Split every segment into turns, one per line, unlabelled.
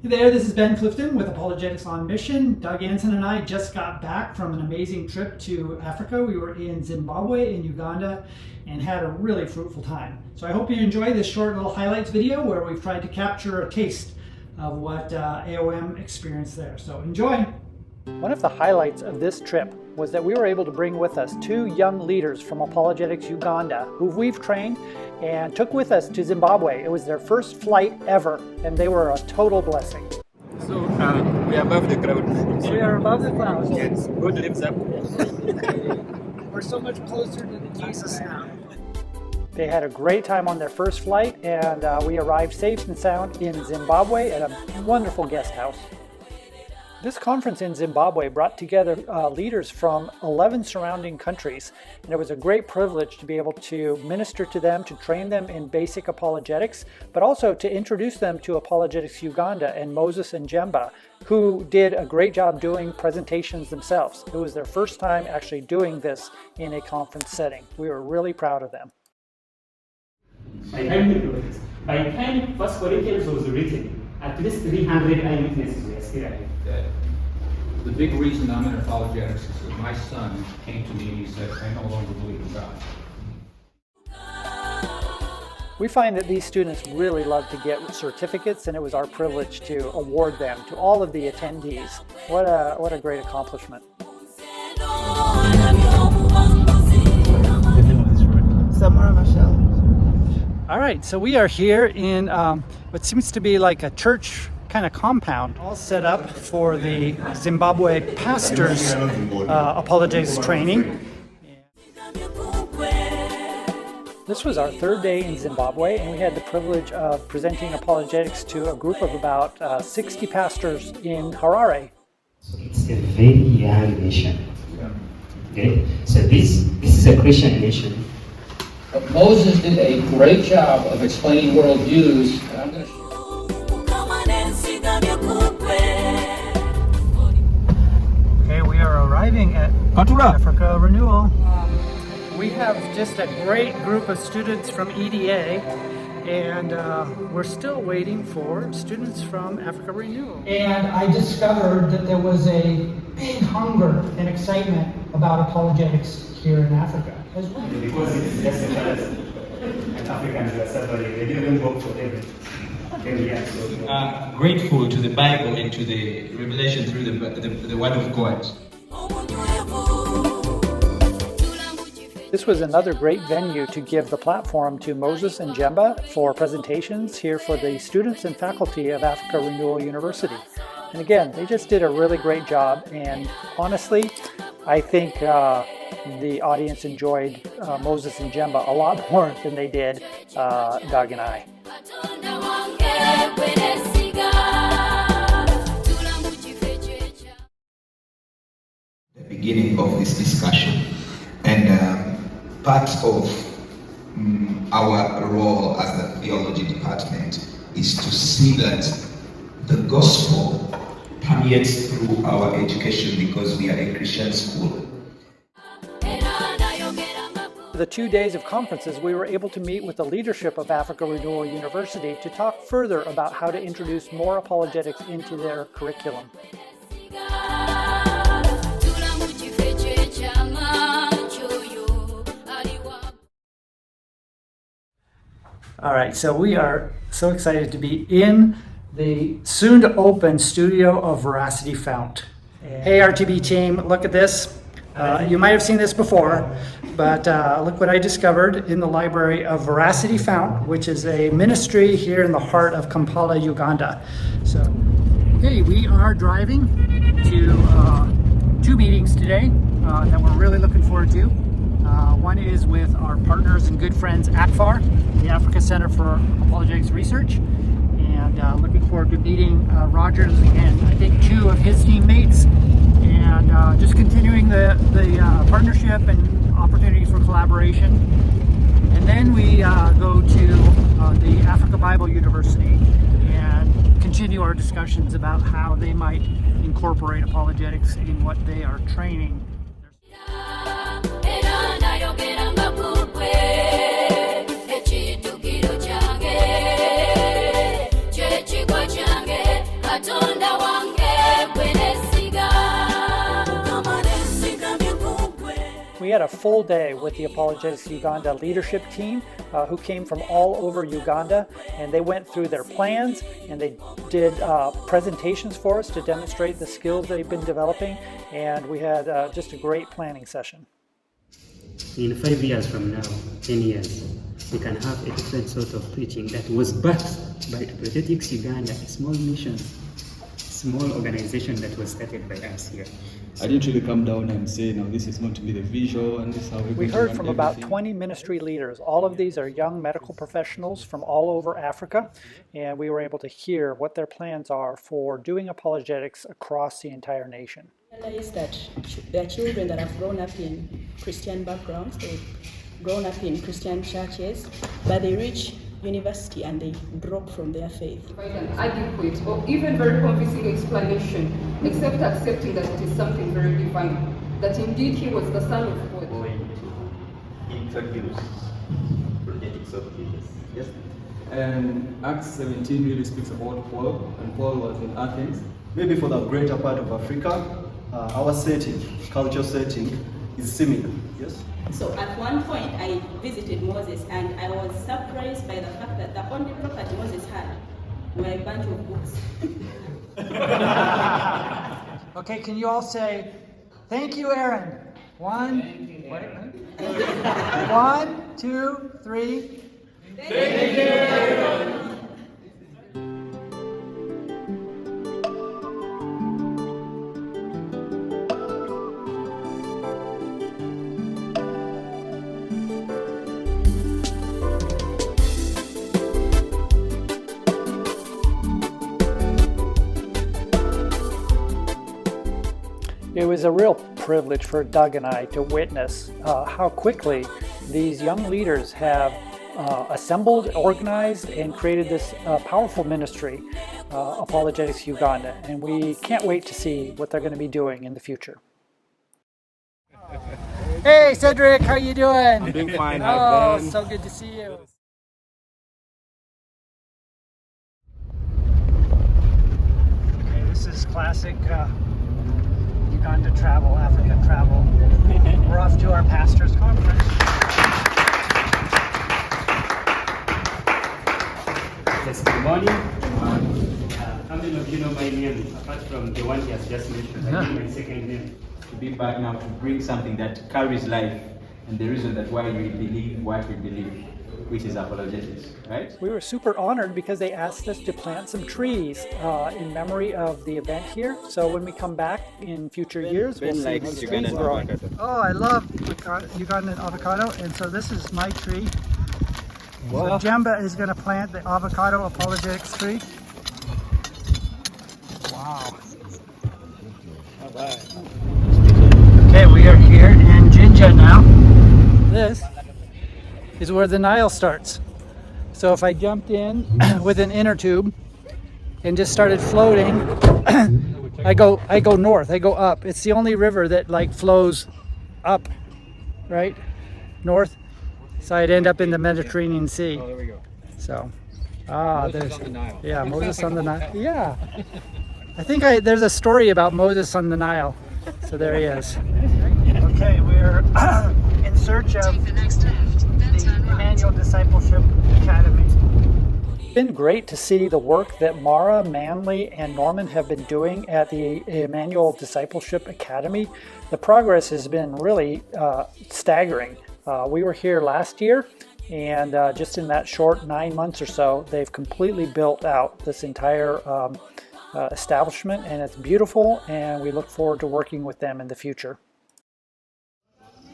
Hey there, this is Ben Clifton with Apologetics on Mission. Doug Anson and I just got back from an amazing trip to Africa. We were in Zimbabwe and Uganda and had a really fruitful time. So I hope you enjoy this short little highlights video where we've tried to capture a taste of what AoM experienced there. So enjoy! One of the highlights of this trip was that we were able to bring with us two young leaders from Apologetics Uganda who we've trained and took with us to Zimbabwe. It was their first flight ever and they were a total blessing.
So we are above the clouds.
We are above the clouds.
Yes, God lives up.
We're so much closer to the Jesus now. They had a great time on their first flight and we arrived safe and sound in Zimbabwe at a wonderful guest house. This conference in Zimbabwe brought together leaders from 11 surrounding countries, and it was a great privilege to be able to minister to them, to train them in basic apologetics, but also to introduce them to Apologetics Uganda and Moses and Jemba, who did a great job doing presentations themselves. It was their first time actually doing this in a conference setting. We were really proud of them.
By the time 1 Corinthians was written, at least 300 eyewitnesses were still alive.
The big reason I'm in apologetics is that my son came to me and he said, I no longer believe in God.
We find that these students really love to get certificates, and it was our privilege to award them to all of the attendees. What a great accomplishment. All right, so we are here in what seems to be like a church kind of compound, all set up for the Zimbabwe pastors apologetics training. This was our third day in Zimbabwe, and we had the privilege of presenting apologetics to a group of about 60 pastors in Harare.
So it's a very young nation. Okay, so this is a Christian nation.
Moses did a great job of explaining worldviews, and I'm going to
Okay, we are arriving at Africa Renewal. We have just a great group of students from EDA, and we're still waiting for students from Africa Renewal. And I discovered that there was a big hunger and excitement about apologetics here in Africa as well.
Because it is just a fallacy. And Africans were suffering, they didn't work for everything.
Grateful to the Bible and to the revelation through the Word of God.
This was another great venue to give the platform to Moses and Jemba for presentations here for the students and faculty of Africa Renewal University. And again, they just did a really great job, and honestly, I think the audience enjoyed Moses and Jemba a lot more than they did Doug and I.
The beginning of this discussion, and part of our role as the theology department is to see that the gospel permeates through our education because we are a Christian school.
The 2 days of conferences, we were able to meet with the leadership of Africa Renewal University to talk further about how to introduce more apologetics into their curriculum. All right, so we are so excited to be in the soon-to-open studio of Veracity Fount. Hey RTB team, look at this. You might have seen this before, but look what I discovered in the library of Veracity Fount, which is a ministry here in the heart of Kampala, Uganda. So, okay, we are driving to two meetings today that we're really looking forward to. One is with our partners and good friends ACFAR, the Africa Center for Apologetics Research, and looking forward to meeting Rogers and I think two of his teammates, and just continuing the partnership and opportunity for collaboration. And then we go to the Africa Bible University and continue our discussions about how they might incorporate apologetics in what they are training. we had a full day with the Apologetics Uganda leadership team who came from all over Uganda, and they went through their plans and they did presentations for us to demonstrate the skills they've been developing, and we had just a great planning session.
In 5 years from now, 10 years, we can have a different sort of preaching that was backed by Apologetics Uganda, a small mission, small organization that was started by us here.
I didn't really come down and say, no, this is going to be the visual and this is how we're
We
going to
heard
run
from about
everything.
20 ministry leaders. All of these are young medical professionals from all over Africa, and we were able to hear what their plans are for doing apologetics across the entire nation.
Realize that there are children that have grown up in Christian backgrounds, they've grown up in Christian churches, but they reach university and they drop from their faith.
Provide an adequate or even very convincing explanation, except accepting that it is something very divine, that indeed he was the Son of God.
Introduce projects of Jesus. Yes.
And Acts 17 really speaks about Paul, and Paul was in Athens. Maybe for the greater part of Africa, our setting, culture setting, is similar. Yes.
So at one point I visited Moses and I was surprised by the fact that the only property Moses had were a bunch of books.
Okay, can you all say, thank you, Aaron? One, one, two, three. Thank you, Aaron. It was a real privilege for Doug and I to witness how quickly these young leaders have assembled, organized, and created this powerful ministry, Apologetics Uganda, and we can't wait to see what they're going to be doing in the future. Hey Cedric, how you doing?
I'm doing fine.
Oh, so good to see you. Okay, this is classic Uganda travel, Africa travel. We're off to our pastor's conference.
Yes, good morning. How many of you know my name, apart from the one he has just mentioned? I know my second name.
To be back now to bring something that carries life and the reason that why we believe what we believe, which is apologetics, right?
We were super honored because they asked us to plant some trees in memory of the event here. So when we come back in future years, we'll see these trees growing. Oh, I love Ugandan avocado, and so this is my tree. So Jemba is going to plant the avocado apologetics tree. Wow. Okay, we are here in Jinja now. This is where the Nile starts. So if I jumped in with an inner tube and just started floating, I go north, I go up. It's the only river that like flows up, right? North. So I'd end up in the Mediterranean Sea.
Oh, there we go.
So,
Moses on the Nile.
Yeah, Moses on the Nile. Yeah. I think there's a story about Moses on the Nile. So there he is. Okay, we're in search of the Emmanuel Discipleship Academy. It's been great to see the work that Mara, Manley, and Norman have been doing at the Emmanuel Discipleship Academy. The progress has been really staggering. We were here last year, and just in that short 9 months or so, they've completely built out this entire establishment, and it's beautiful, and we look forward to working with them in the future.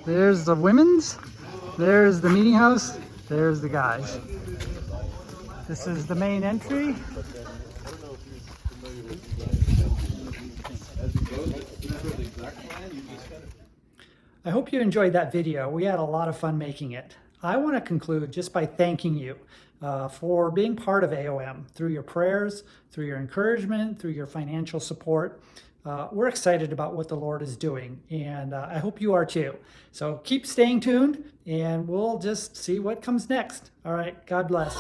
There's the women's, there's the meeting house, there's the guys. This is the main entry. I hope you enjoyed that video. We had a lot of fun making it. I want to conclude just by thanking you for being part of AoM through your prayers, through your encouragement, through your financial support. We're excited about what the Lord is doing, and I hope you are too. So keep staying tuned, and we'll just see what comes next. All right, God bless.